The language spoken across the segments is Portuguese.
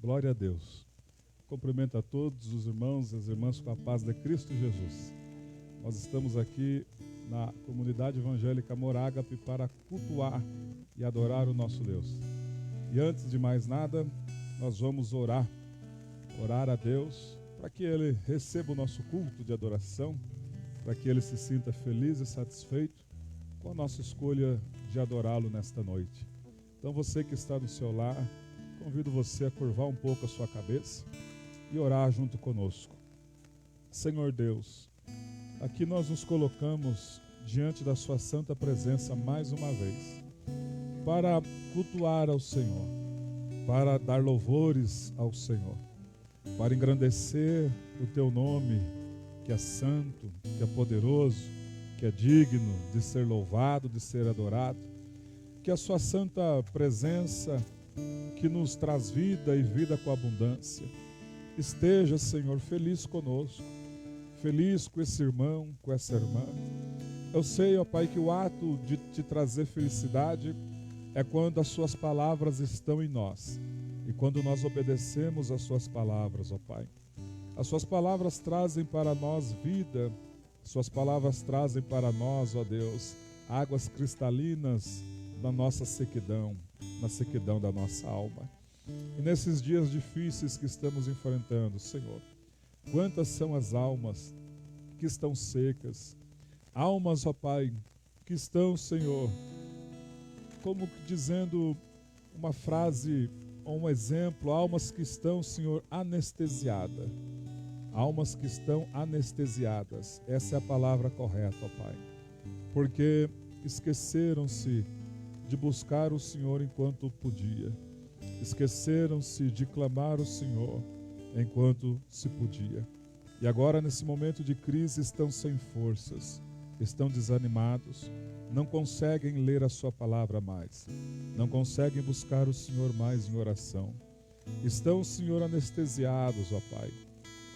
Glória a Deus. Cumprimento a todos os irmãos e as irmãs com a paz de Cristo Jesus. Nós estamos aqui na comunidade evangélica Morágape para cultuar e adorar o nosso Deus. E antes de mais nada, nós vamos orar a Deus para que Ele receba o nosso culto de adoração, para que Ele se sinta feliz e satisfeito com a nossa escolha de adorá-lo nesta noite. Então você que está no seu lar, convido você a curvar um pouco a sua cabeça e orar junto conosco. Senhor Deus, aqui nós nos colocamos diante da sua santa presença mais uma vez, para cultuar ao Senhor, para dar louvores ao Senhor, para engrandecer o teu nome, que é santo, que é poderoso, que é digno de ser louvado, de ser adorado. Que a sua santa presença, que nos traz vida e vida com abundância, esteja, Senhor, feliz conosco, feliz com esse irmão, com essa irmã. Eu sei, ó Pai, que o ato de te trazer felicidade é quando as suas palavras estão em nós e quando nós obedecemos às suas palavras, ó Pai. As suas palavras trazem para nós vida, suas palavras trazem para nós, ó Deus, águas cristalinas na nossa sequidão, na sequidão da nossa alma. E nesses dias difíceis que estamos enfrentando, Senhor, quantas são as almas que estão secas, almas, ó Pai, que estão, Senhor, como dizendo uma frase ou um exemplo, almas que estão, Senhor, anestesiadas. Almas que estão anestesiadas, essa é a palavra correta, ó Pai, porque esqueceram-se de buscar o Senhor enquanto podia, esqueceram-se de clamar o Senhor enquanto se podia, e agora nesse momento de crise estão sem forças, estão desanimados, não conseguem ler a sua palavra mais, não conseguem buscar o Senhor mais em oração, estão, Senhor, anestesiados, ó Pai,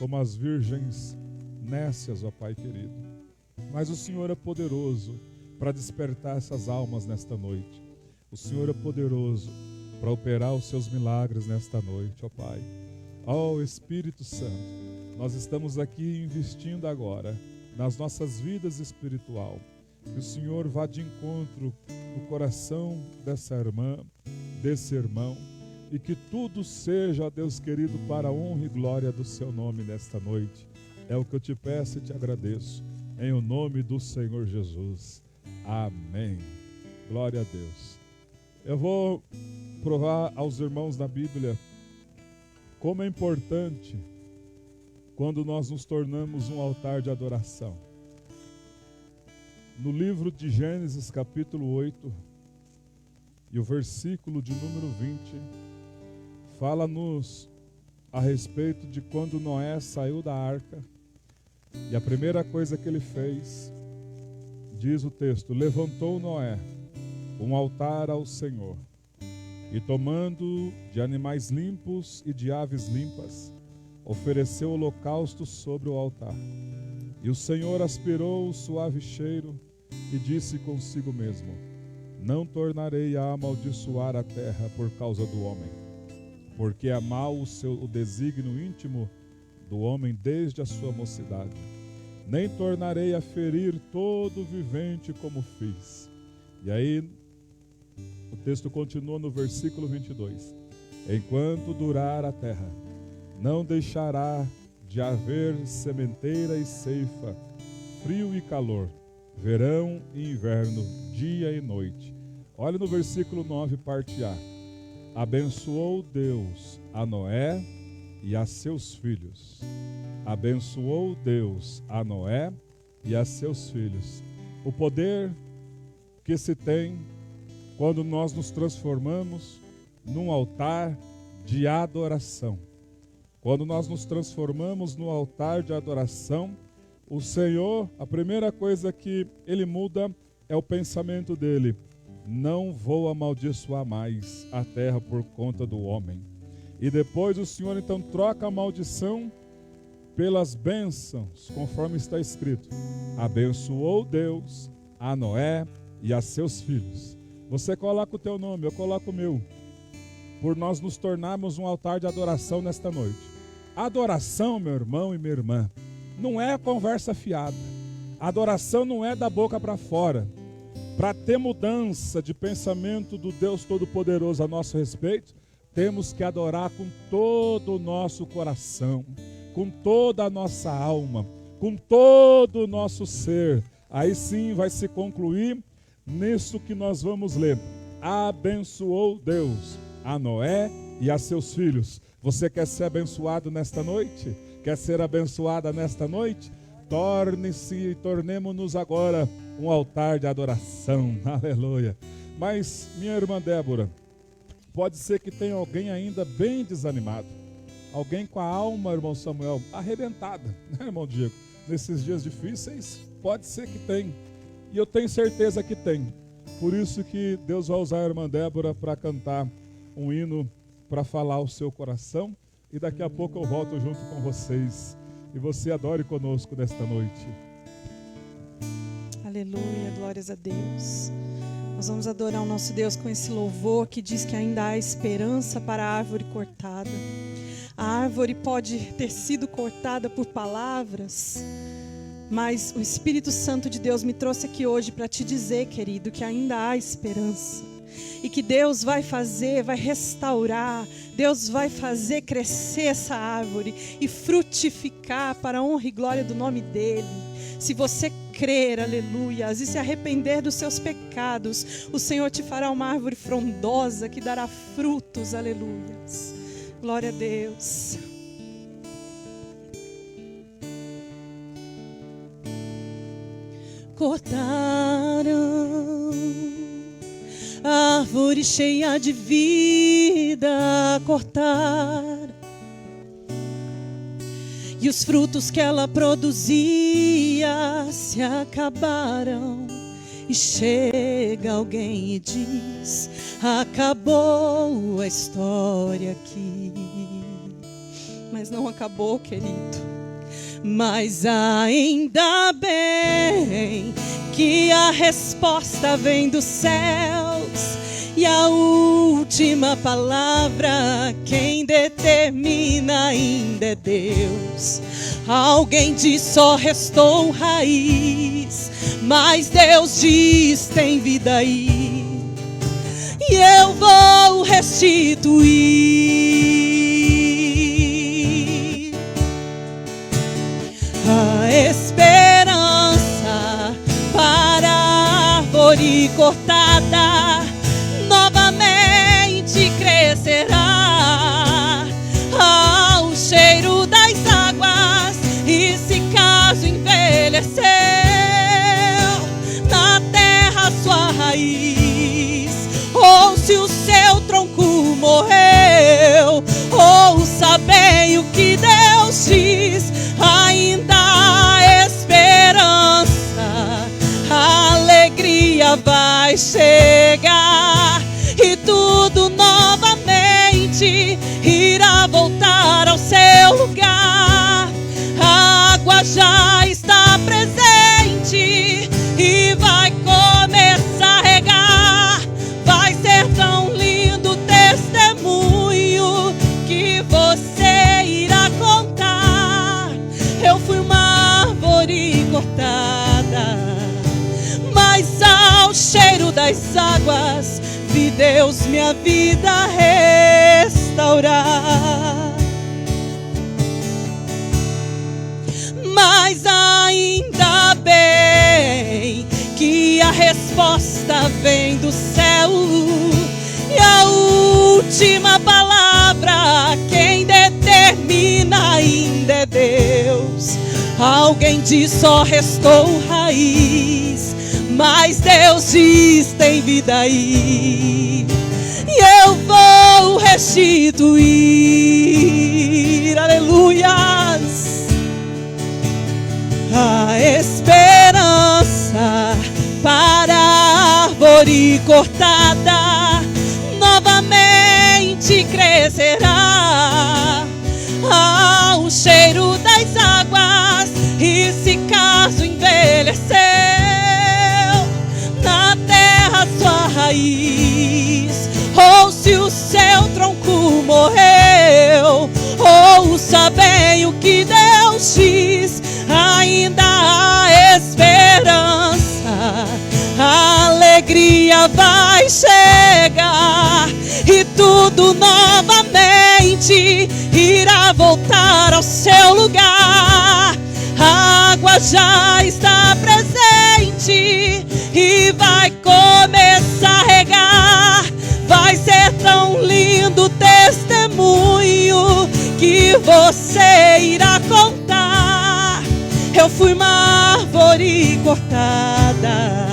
como as virgens nécias, ó Pai querido. Mas o Senhor é poderoso para despertar essas almas nesta noite. O Senhor é poderoso para operar os seus milagres nesta noite, ó Pai. Ó Espírito Santo, nós estamos aqui investindo agora nas nossas vidas espiritual. Que o Senhor vá de encontro no coração dessa irmã, desse irmão, e que tudo seja, ó Deus querido, para a honra e glória do seu nome nesta noite. É o que eu te peço e te agradeço, em o nome do Senhor Jesus. Amém. Glória a Deus. Eu vou provar aos irmãos da Bíblia como é importante quando nós nos tornamos um altar de adoração. No livro de Gênesis, capítulo 8, e o versículo de número 20, fala-nos a respeito de quando Noé saiu da arca, e a primeira coisa que ele fez, diz o texto, levantou Noé um altar ao Senhor, e tomando de animais limpos e de aves limpas, ofereceu holocausto sobre o altar. E o Senhor aspirou o suave cheiro e disse consigo mesmo, não tornarei a amaldiçoar a terra por causa do homem, porque é mau o desígnio íntimo do homem desde a sua mocidade. Nem tornarei a ferir todo vivente como fiz. E aí o texto continua no versículo 22. Enquanto durar a terra, não deixará de haver sementeira e ceifa, frio e calor, verão e inverno, dia e noite. Olha no versículo 9, parte A. Abençoou Deus a Noé e a seus filhos. Abençoou Deus a Noé e a seus filhos. O poder que se tem quando nós nos transformamos num altar de adoração. Quando nós nos transformamos no altar de adoração, o Senhor, a primeira coisa que Ele muda é o pensamento dele. Não vou amaldiçoar mais a terra por conta do homem. E depois o Senhor então troca a maldição pelas bênçãos, conforme está escrito. Abençoou Deus a Noé e a seus filhos. Você coloca o teu nome, eu coloco o meu. por nós nos tornarmos um altar de adoração nesta noite. Adoração, meu irmão e minha irmã, não é conversa fiada. Adoração não é da boca para fora. Para ter mudança de pensamento do Deus Todo-Poderoso a nosso respeito, temos que adorar com todo o nosso coração, com toda a nossa alma, com todo o nosso ser. Aí sim vai se concluir nisso que nós vamos ler. Abençoou Deus a Noé e a seus filhos. Você quer ser abençoado nesta noite? Quer ser abençoada nesta noite? Tornemo-nos agora um altar de adoração. Aleluia. Mas, minha irmã Débora, pode ser que tenha alguém ainda bem desanimado. Alguém com a alma, irmão Samuel, arrebentada, né, irmão Diego? Nesses dias difíceis, pode ser que tenha. E eu tenho certeza que tem. Por isso que Deus vai usar a irmã Débora para cantar um hino, para falar o seu coração. E daqui a pouco eu volto junto com vocês. E você adore conosco nesta noite. Aleluia, glórias a Deus. Nós vamos adorar o nosso Deus com esse louvor que diz que ainda há esperança para a árvore cortada. A árvore pode ter sido cortada por palavras, mas o Espírito Santo de Deus me trouxe aqui hoje para te dizer, querido, que ainda há esperança. E que Deus vai fazer, vai restaurar, Deus vai fazer crescer essa árvore e frutificar para a honra e glória do nome dEle. Se você crer, aleluia, e se arrepender dos seus pecados, o Senhor te fará uma árvore frondosa que dará frutos, aleluia. Glória a Deus. Cortaram a árvore cheia de vida, cortaram, e os frutos que ela produzia se acabaram. E chega alguém e diz: acabou a história aqui. Mas não acabou, querido. Mas ainda bem que a resposta vem dos céus, e a última palavra quem determina ainda é Deus. Alguém diz: só restou raiz, mas Deus diz: tem vida aí, e eu vou restituir a esperança para a árvore cortada. Novamente crescerá ao cheiro das águas, e se caso envelheceu na terra sua raiz, ou se o seu tronco morreu, ouça bem o que Deus diz: ainda há esperança, a alegria vai chegar, e tudo novamente irá voltar ao seu lugar. A água já está presente e vai começar a regar. Vai ser tão lindo o testemunho que você irá contar. Eu fui uma árvore cortada, mas ao cheiro das águas vi Deus minha vida restaurar. Mas ainda bem que a resposta vem do céu, e a última palavra quem determina ainda é Deus. Alguém diz: só restou raiz, mas Deus diz: tem vida aí, e eu vou restituir, aleluias, a esperança para a árvore cortada. Novamente crescerá ao cheiro das águas, e se caso envelheceu na terra sua raiz, ou se o seu tronco sei o que Deus diz, ainda há esperança. A alegria vai chegar e tudo novamente irá voltar ao seu lugar. A água já está presente e vai começar a regar. Vai ser tão lindo o testemunho que você irá contar. Eu fui uma árvore cortada,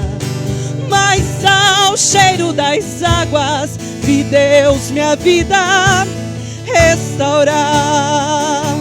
mas ao cheiro das águas vi Deus minha vida restaurar.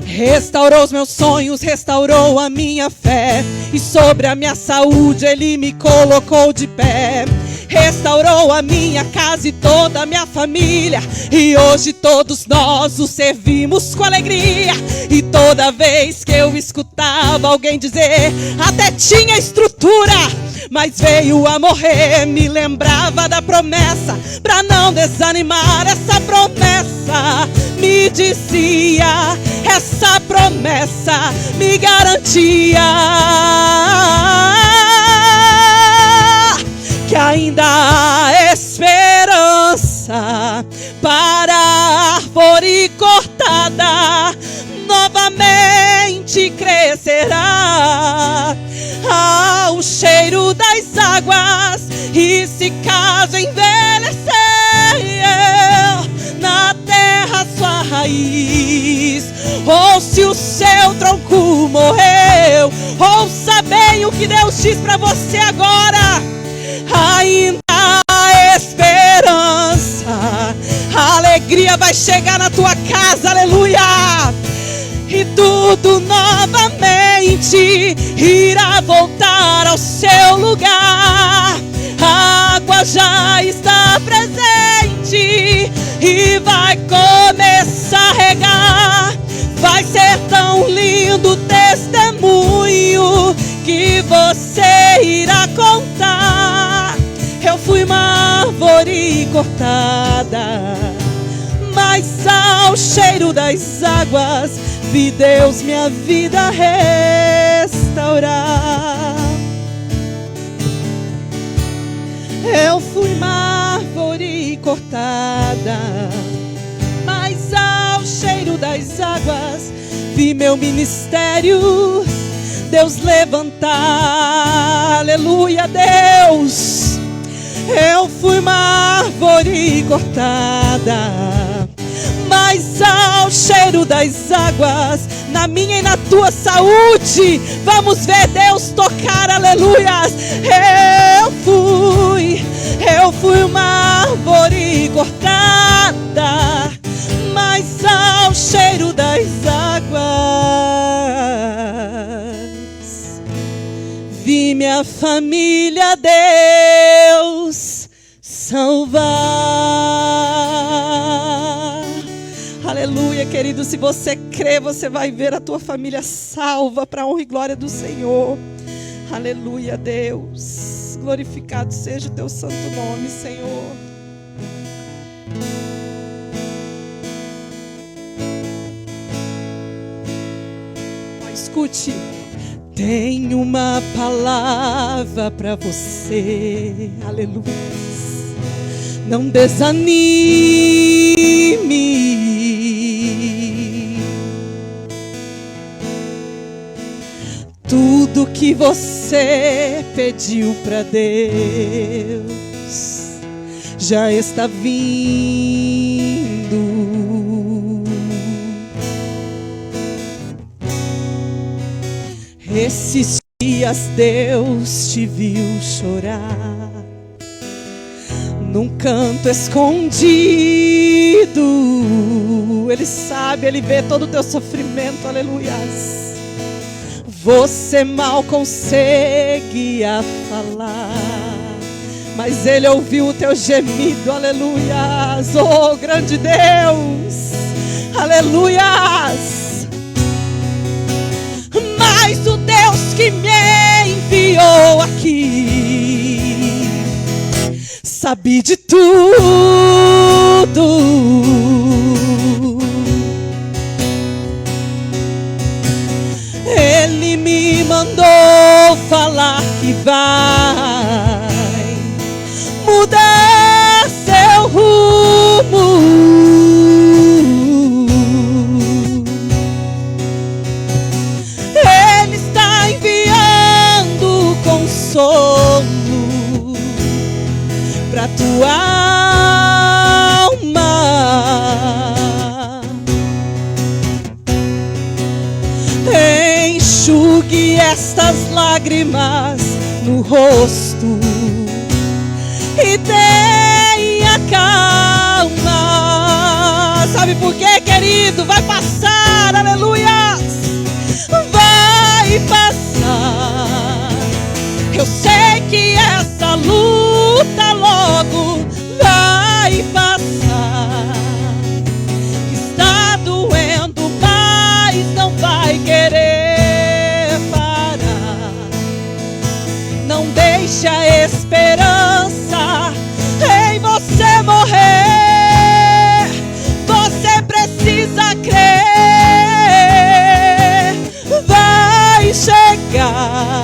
Restaurou os meus sonhos, restaurou a minha fé, e sobre a minha saúde Ele me colocou de pé. Restaurou a minha casa e toda a minha família, e hoje todos nós o servimos com alegria. E toda vez que eu escutava alguém dizer, até tinha estrutura, mas veio a morrer, me lembrava da promessa, pra não desanimar. Essa promessa me dizia, essa promessa me garantia que ainda há esperança para a árvore cortada, novamente crescerá ao cheiro das águas. E se caso envelhecer na terra sua raiz, ou se o seu tronco morreu, ouça bem o que Deus diz para você agora. Ainda há esperança, a alegria vai chegar na tua casa, aleluia. E tudo novamente irá voltar ao seu lugar. A água já está presente e vai começar a regar. Vai ser tão lindo o testemunho que você irá contar. Eu fui uma árvore cortada, mas ao cheiro das águas vi Deus minha vida restaurar. Eu fui uma árvore cortada, mas ao cheiro das águas vi meu ministério Deus levantar. Aleluia, Deus. Eu fui uma árvore cortada, mas ao cheiro das águas, na minha e na tua saúde, vamos ver Deus tocar, aleluias. Eu fui uma árvore cortada, mas ao cheiro das águas vi minha família Deus salvar. Aleluia, querido, se você crê, você vai ver a tua família salva para a honra e glória do Senhor. Aleluia, Deus. Glorificado seja o teu santo nome, Senhor. Escute. Tenho uma palavra para você. Aleluia. Não desanime. Tudo que você pediu para Deus já está vindo. Esses dias Deus te viu chorar num canto escondido. Ele sabe, Ele vê todo o teu sofrimento, aleluias. Você mal conseguia falar, mas Ele ouviu o teu gemido, aleluias. Oh, grande Deus, aleluias. Mas o Deus que me enviou aqui sabe de tudo. vai mudar seu rumo. Ele está enviando consolo para tua alma. Enxugue estas lágrimas no rosto e tenha calma. Sabe por quê, querido? Vai passar, aleluia. Vai passar. Eu sei que essa luta logo vai passar. Está doendo, mas não vai querer parar. Não deixe a esperança em você morrer. Você precisa crer. Vai chegar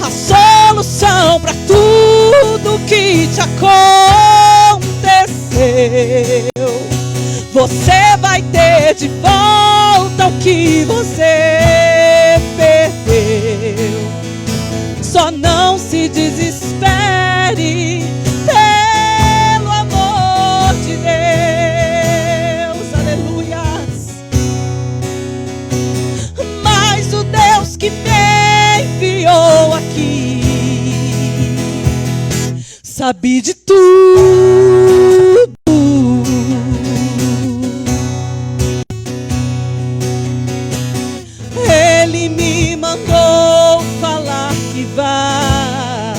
a solução para tudo que te aconteceu. Você vai ter de volta o que você perdeu. Só não se desespere, pelo amor de Deus, aleluias. Mas o Deus que me enviou aqui sabe de tudo. Ele me mandou falar que vai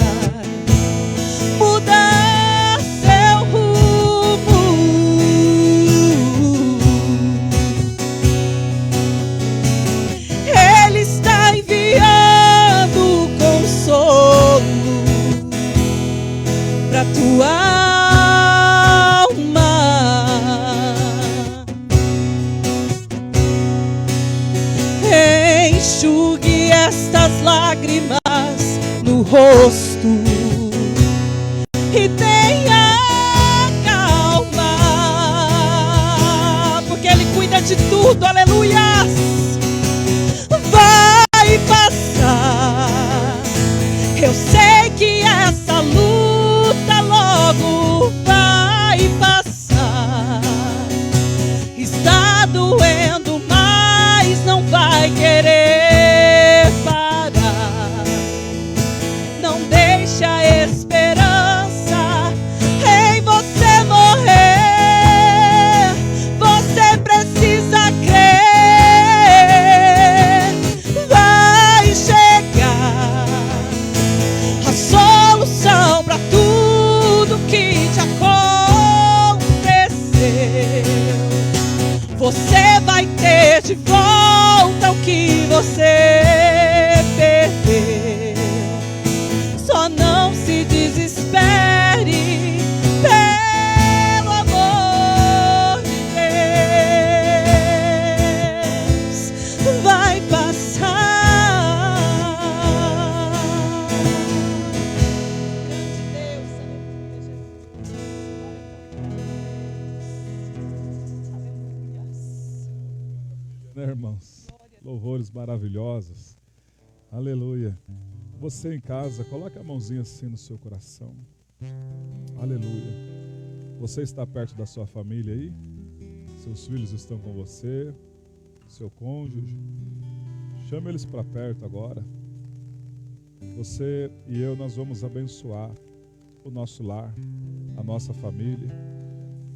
mudar seu rumo. Ele está enviando consolo para tua alma. Enxugue estas lágrimas no rosto e tenha calma, porque Ele cuida de tudo, aleluias. Vai passar. Eu sei que essa luta logo vai passar. Está doendo, mas não vai querer parar. Não deixe a esperança em você morrer. Você precisa crer. Vai chegar a solução para tudo que te aconteceu. Você vai ter de volta o que você perdeu. Só não se desespere, pelo amor de Deus. Vai passar. Grande Deus, aleluia, Jesus. Aleluia. Né, irmãos? Louvores maravilhosos. Aleluia. Você em casa, coloque a mãozinha assim no seu coração. Aleluia. Você está perto da sua família aí? Seus filhos estão com você? Seu cônjuge? Chame eles para perto agora. Você e eu, nós vamos abençoar o nosso lar, a nossa família.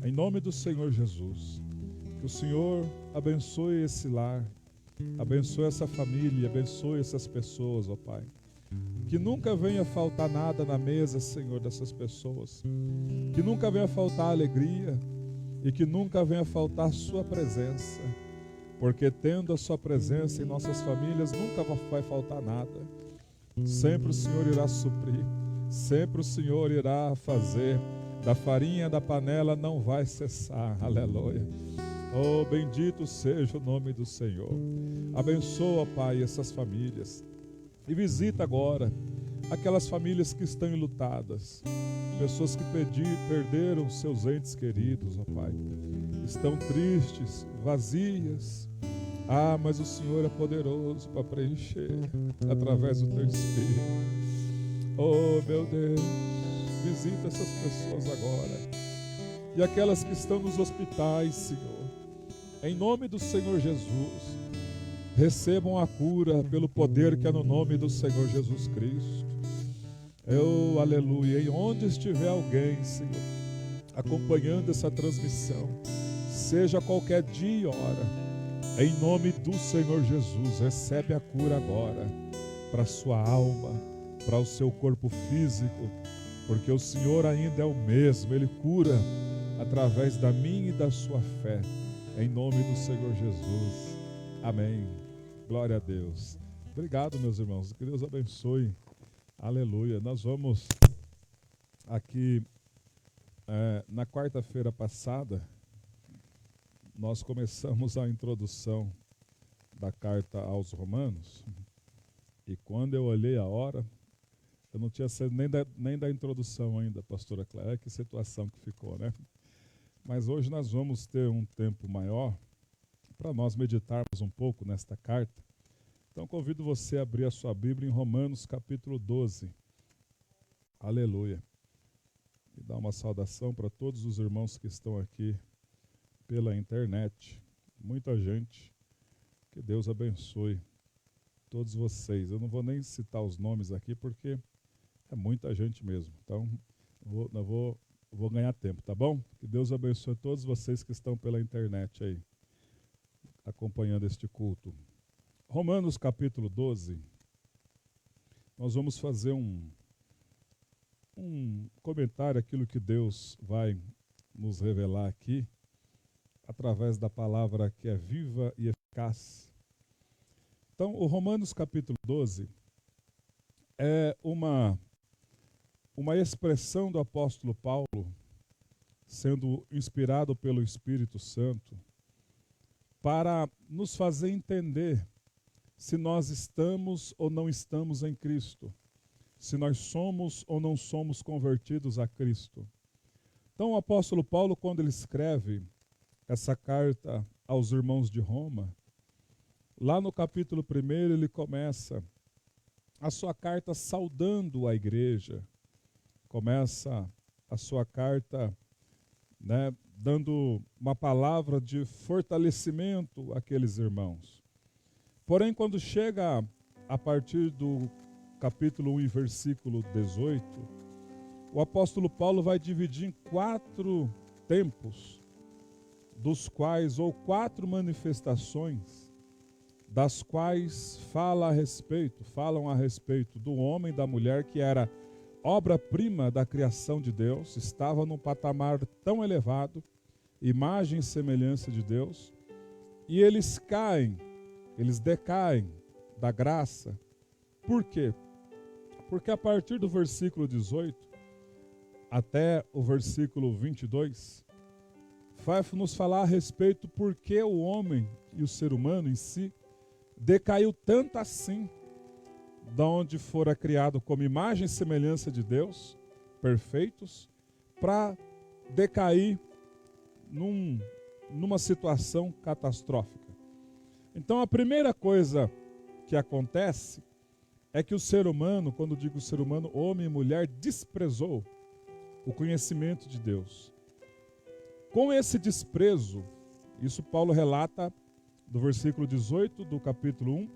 Em nome do Senhor Jesus. Que o Senhor abençoe esse lar, abençoe essa família, abençoe essas pessoas, ó Pai. Que nunca venha faltar nada na mesa, Senhor, dessas pessoas. Que nunca venha faltar alegria e que nunca venha faltar sua presença. Porque tendo a sua presença em nossas famílias, nunca vai faltar nada. Sempre o Senhor irá suprir, sempre o Senhor irá fazer. Da farinha da panela não vai cessar, aleluia. Oh, bendito seja o nome do Senhor. Abençoa, Pai, essas famílias. E visita agora aquelas famílias que estão enlutadas, pessoas que perderam seus entes queridos, ó Pai. Estão tristes, vazias. Ah, mas o Senhor é poderoso para preencher através do Teu Espírito. Oh, meu Deus, visita essas pessoas agora. E aquelas que estão nos hospitais, Senhor. Em nome do Senhor Jesus, recebam a cura pelo poder que é no nome do Senhor Jesus Cristo. Oh, aleluia. E onde estiver alguém, Senhor, acompanhando essa transmissão, seja qualquer dia e hora, em nome do Senhor Jesus, recebe a cura agora para a sua alma, para o seu corpo físico, porque o Senhor ainda é o mesmo. Ele cura através da minha e da sua fé, em nome do Senhor Jesus. Amém. Glória a Deus. Obrigado, meus irmãos. Que Deus abençoe. Aleluia. Nós vamos aqui, na quarta-feira passada, nós começamos a introdução da carta aos Romanos, e quando eu olhei a hora, eu não tinha saído nem da introdução ainda, pastora Clara. Que situação que ficou, né? Mas hoje nós vamos ter um tempo maior para nós meditarmos um pouco nesta carta. Então convido você a abrir a sua Bíblia em Romanos capítulo 12. Aleluia. E dar uma saudação para todos os irmãos que estão aqui pela internet. Muita gente. Que Deus abençoe todos vocês. Eu não vou nem citar os nomes aqui porque é muita gente mesmo. Então vou ganhar tempo, tá bom? Que Deus abençoe todos vocês que estão pela internet aí, acompanhando este culto. Romanos capítulo 12, nós vamos fazer um comentário àquilo que Deus vai nos revelar aqui, através da palavra que é viva e eficaz. Então, o Romanos capítulo 12 é uma expressão do apóstolo Paulo, sendo inspirado pelo Espírito Santo, para nos fazer entender se nós estamos ou não estamos em Cristo, se nós somos ou não somos convertidos a Cristo. Então o apóstolo Paulo, quando ele escreve essa carta aos irmãos de Roma, lá no capítulo 1 ele começa a sua carta saudando a igreja, começa a sua carta, né, dando uma palavra de fortalecimento àqueles irmãos. Porém, quando chega a partir do capítulo 1, versículo 18, o apóstolo Paulo vai dividir em 4 tempos, dos quais, ou 4 manifestações, das quais falam a respeito do homem e da mulher, que era obra-prima da criação de Deus, estava num patamar tão elevado, imagem e semelhança de Deus, e eles decaem da graça. Por quê? Porque a partir do versículo 18 até o versículo 22, vai nos falar a respeito por que o homem e o ser humano em si decaiu tanto assim, da onde fora criado como imagem e semelhança de Deus, perfeitos, para decair numa situação catastrófica. Então a primeira coisa que acontece é que o ser humano, quando digo ser humano, homem e mulher, desprezou o conhecimento de Deus. Com esse desprezo, isso Paulo relata do versículo 18 do capítulo 1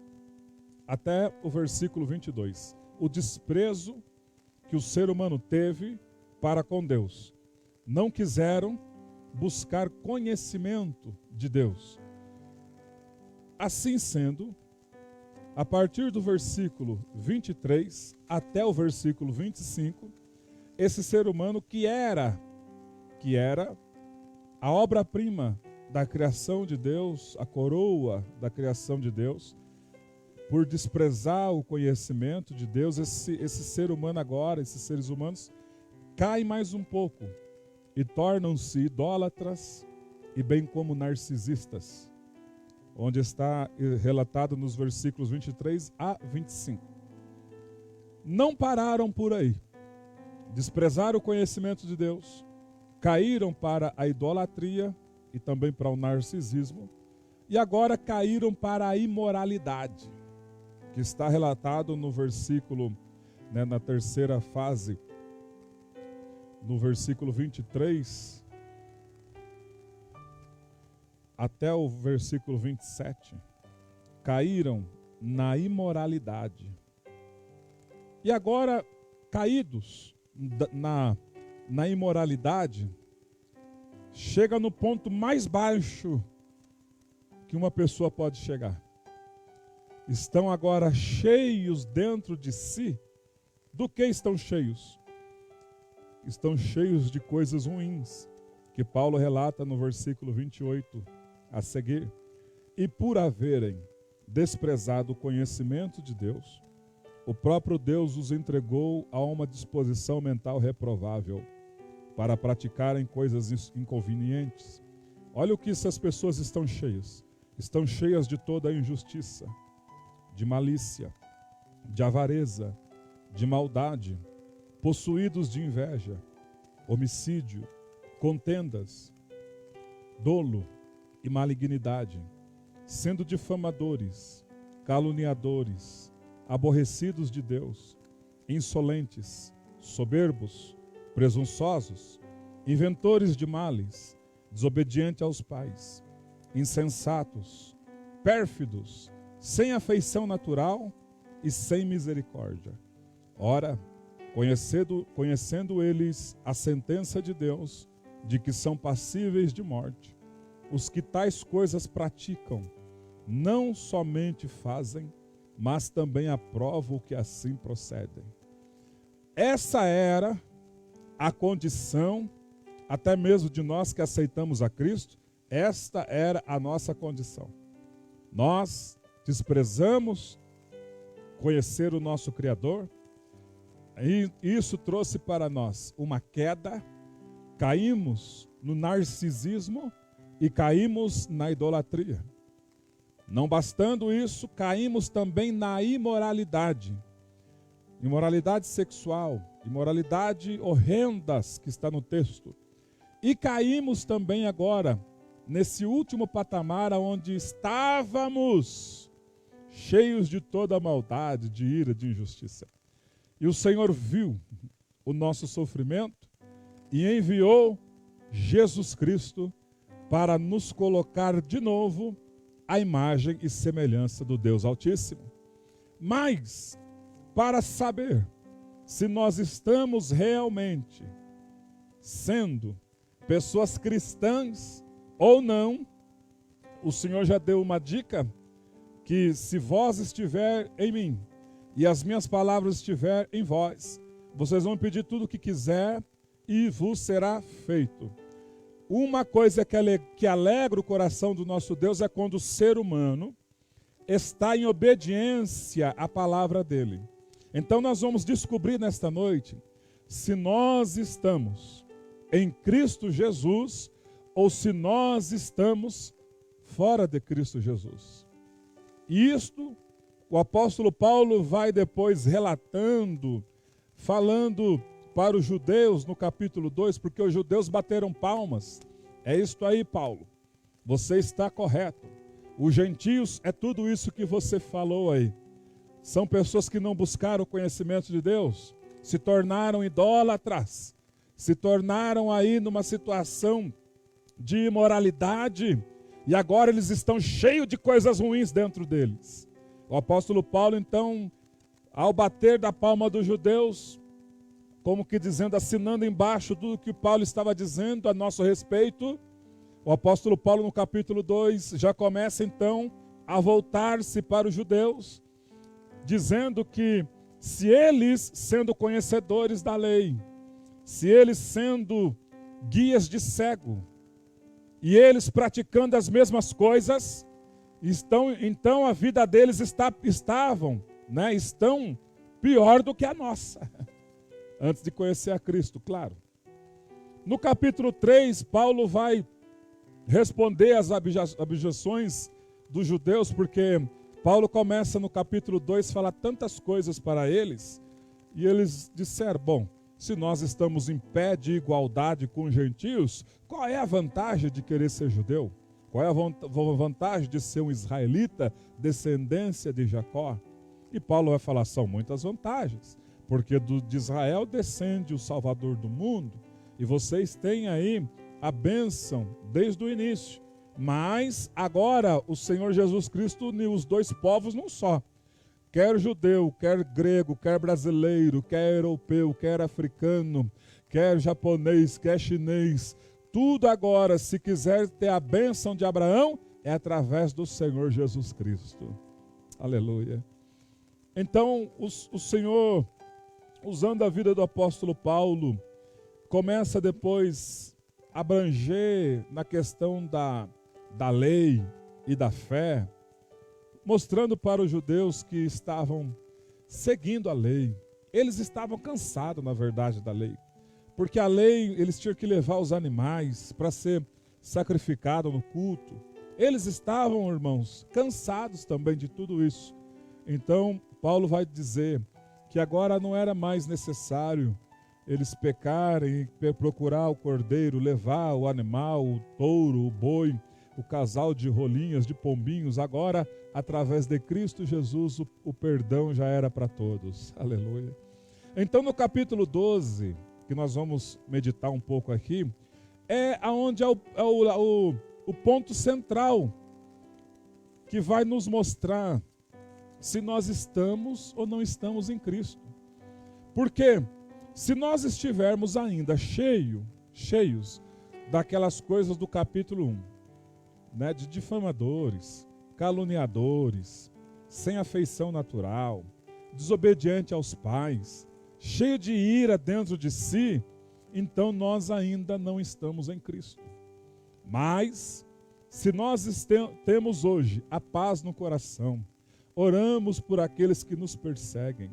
até o versículo 22. O desprezo que o ser humano teve para com Deus. Não quiseram buscar conhecimento de Deus. Assim sendo, a partir do versículo 23 até o versículo 25, esse ser humano que era a obra-prima da criação de Deus, a coroa da criação de Deus, por desprezar o conhecimento de Deus, esse ser humano agora, esses seres humanos, caem mais um pouco e tornam-se idólatras e bem como narcisistas, onde está relatado nos versículos 23 a 25. não pararam por aí. Desprezaram o conhecimento de Deus, caíram para a idolatria e também para o narcisismo, e agora caíram para a imoralidade, que está relatado no versículo, na terceira fase, no versículo 23, até o versículo 27, caíram na imoralidade. E agora, caídos na imoralidade, chega no ponto mais baixo que uma pessoa pode chegar. Estão agora cheios dentro de si. Do que estão cheios? Estão cheios de coisas ruins, que Paulo relata no versículo 28 a seguir. E por haverem desprezado o conhecimento de Deus, o próprio Deus os entregou a uma disposição mental reprovável para praticarem coisas inconvenientes. Olha o que essas pessoas estão cheias. Estão cheias de toda a injustiça, de malícia, de avareza, de maldade, possuídos de inveja, homicídio, contendas, dolo e malignidade, sendo difamadores, caluniadores, aborrecidos de Deus, insolentes, soberbos, presunçosos, inventores de males, desobedientes aos pais, insensatos, pérfidos, sem afeição natural e sem misericórdia. Ora, conhecendo eles a sentença de Deus, de que são passíveis de morte, os que tais coisas praticam, não somente fazem, mas também aprovam que assim procedem. Essa era a condição, até mesmo de nós que aceitamos a Cristo, esta era a nossa condição. Nós desprezamos conhecer o nosso Criador, e isso trouxe para nós uma queda, caímos no narcisismo e caímos na idolatria. Não bastando isso, caímos também na imoralidade. Imoralidade sexual, imoralidade horrendas que está no texto. E caímos também agora nesse último patamar onde estávamos cheios de toda maldade, de ira, de injustiça. E o Senhor viu o nosso sofrimento e enviou Jesus Cristo para nos colocar de novo à imagem e semelhança do Deus Altíssimo. Mas, para saber se nós estamos realmente sendo pessoas cristãs ou não, o Senhor já deu uma dica, que se vós estiver em mim e as minhas palavras estiver em vós, vocês vão pedir tudo o que quiser e vos será feito. Uma coisa que alegra o coração do nosso Deus é quando o ser humano está em obediência à palavra dele. Então nós vamos descobrir nesta noite se nós estamos em Cristo Jesus ou se nós estamos fora de Cristo Jesus. E isto o apóstolo Paulo vai depois relatando, falando para os judeus no capítulo 2, porque os judeus bateram palmas. É isto aí, Paulo, você está correto. Os gentios é tudo isso que você falou aí. São pessoas que não buscaram o conhecimento de Deus, se tornaram idólatras, se tornaram aí numa situação de imoralidade, e agora eles estão cheios de coisas ruins dentro deles. O apóstolo Paulo, então, ao bater da palma dos judeus, como que dizendo, assinando embaixo tudo que Paulo estava dizendo a nosso respeito, o apóstolo Paulo no capítulo 2 já começa então a voltar-se para os judeus, dizendo que se eles, sendo conhecedores da lei, se eles sendo guias de cego, e eles praticando as mesmas coisas, então a vida deles estão pior do que a nossa, antes de conhecer a Cristo, claro. No capítulo 3, Paulo vai responder às objeções dos judeus, porque Paulo começa no capítulo 2 a falar tantas coisas para eles, E eles disseram, bom, se nós estamos em pé de igualdade com os gentios, qual é a vantagem de querer ser judeu? Qual é a vantagem de ser um israelita, descendência de Jacó? E Paulo vai falar, são muitas vantagens, porque de Israel descende o Salvador do mundo, e vocês têm aí a bênção desde o início. Mas agora o Senhor Jesus Cristo uniu os dois povos num só. Quer judeu, quer grego, quer brasileiro, quer europeu, quer africano, quer japonês, quer chinês, tudo agora, se quiser ter a bênção de Abraão, é através do Senhor Jesus Cristo. Aleluia. Então, o Senhor, usando a vida do apóstolo Paulo, começa depois a abranger na questão da lei e da fé, mostrando para os judeus que estavam seguindo a lei. Eles estavam cansados, na verdade, da lei. Porque a lei, eles tinham que levar os animais para ser sacrificado no culto. Eles estavam, irmãos, cansados também de tudo isso. Então, Paulo vai dizer que agora não era mais necessário eles pecarem, procurar o cordeiro, levar o animal, o touro, o boi, o casal de rolinhas, de pombinhos. Agora, através de Cristo Jesus, o perdão já era para todos. Aleluia. Então, no capítulo 12, que nós vamos meditar um pouco aqui, é onde é o ponto central que vai nos mostrar se nós estamos ou não estamos em Cristo. Porque se nós estivermos ainda cheios daquelas coisas do capítulo 1, né, de difamadores, caluniadores, sem afeição natural, desobediente aos pais, cheio de ira dentro de si, então nós ainda não estamos em Cristo. Mas, se nós temos hoje a paz no coração, oramos por aqueles que nos perseguem,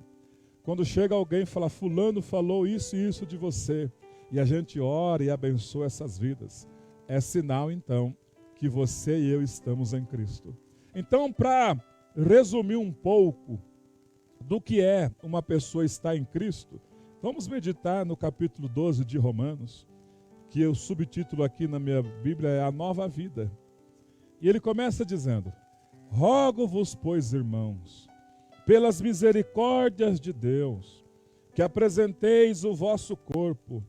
quando chega alguém e fala, fulano falou isso e isso de você, e a gente ora e abençoa essas vidas, é sinal então que você e eu estamos em Cristo. Então, para resumir um pouco do que é uma pessoa estar em Cristo, vamos meditar no capítulo 12 de Romanos, que o subtítulo aqui na minha Bíblia é A Nova Vida. E ele começa dizendo, rogo-vos, pois, irmãos, pelas misericórdias de Deus, que apresenteis o vosso corpo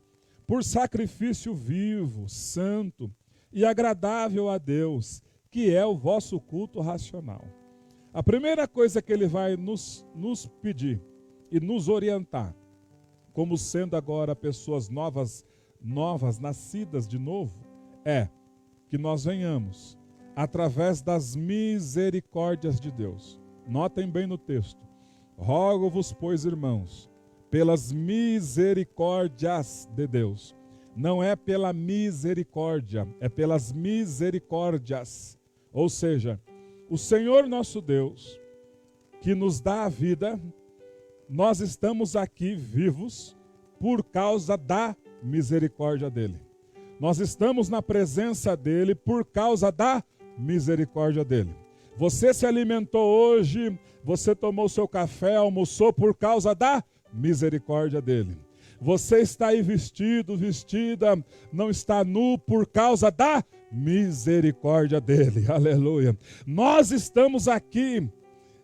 por sacrifício vivo, santo e agradável a Deus, que é o vosso culto racional. A primeira coisa que ele vai nos pedir e nos orientar, como sendo agora pessoas novas, nascidas de novo, é que nós venhamos, através das misericórdias de Deus. Notem bem no texto. Rogo-vos, pois, irmãos, pelas misericórdias de Deus. Não é pela misericórdia, é pelas misericórdias. Ou seja, o Senhor nosso Deus, que nos dá a vida, nós estamos aqui vivos por causa da misericórdia dele. Nós estamos na presença dele por causa da misericórdia dele. Você se alimentou hoje, você tomou seu café, almoçou por causa da misericórdia dele. Você está aí vestido, vestida, não está nu por causa da misericórdia dele. Aleluia. Nós estamos aqui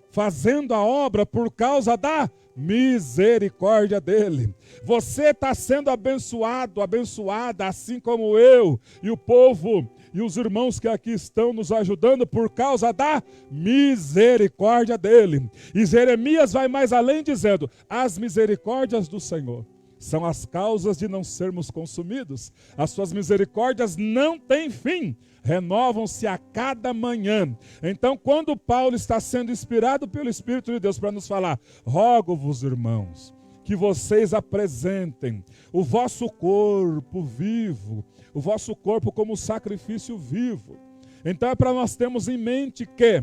fazendo a obra por causa da misericórdia dele. Você está sendo abençoado, abençoada, assim como eu e o povo e os irmãos que aqui estão nos ajudando por causa da misericórdia dele. E Jeremias vai mais além dizendo, as misericórdias do Senhor são as causas de não sermos consumidos. As suas misericórdias não têm fim, renovam-se a cada manhã. Então, quando Paulo está sendo inspirado pelo Espírito de Deus para nos falar, rogo-vos, irmãos, que vocês apresentem o vosso corpo vivo, o vosso corpo como sacrifício vivo. Então é para nós termos em mente que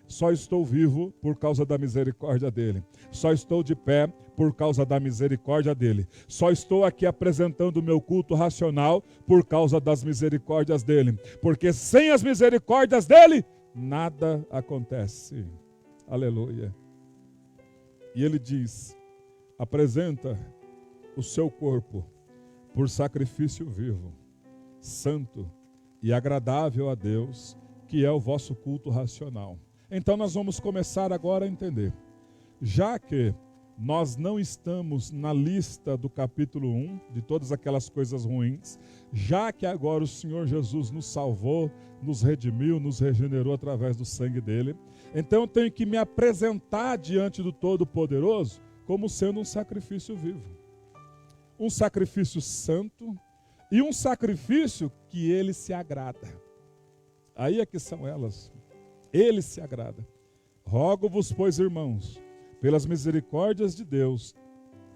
só estou vivo por causa da misericórdia dele. Só estou de pé por causa da misericórdia dele. Só estou aqui apresentando o meu culto racional por causa das misericórdias dele. Porque sem as misericórdias dele, nada acontece. Aleluia. E ele diz, apresenta o seu corpo por sacrifício vivo, santo e agradável a Deus, que é o vosso culto racional. Então nós vamos começar agora a entender. Já que nós não estamos na lista do capítulo 1, de todas aquelas coisas ruins, já que agora o Senhor Jesus nos salvou, nos redimiu, nos regenerou através do sangue dele, então eu tenho que me apresentar diante do Todo-Poderoso como sendo um sacrifício vivo. Um sacrifício santo e um sacrifício que ele se agrada. Aí é que são elas. Ele se agrada. Rogo-vos, pois, irmãos, pelas misericórdias de Deus,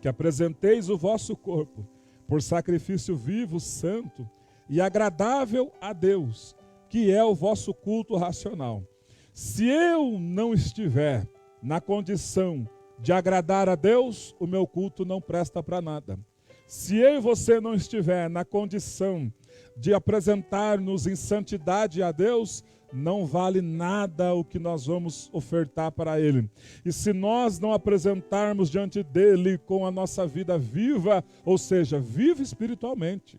que apresenteis o vosso corpo por sacrifício vivo, santo e agradável a Deus, que é o vosso culto racional. Se eu não estiver na condição de agradar a Deus, o meu culto não presta para nada. Se eu e você não estiver na condição de apresentar-nos em santidade a Deus, não vale nada o que nós vamos ofertar para Ele. E se nós não apresentarmos diante dEle com a nossa vida viva, ou seja, viva espiritualmente,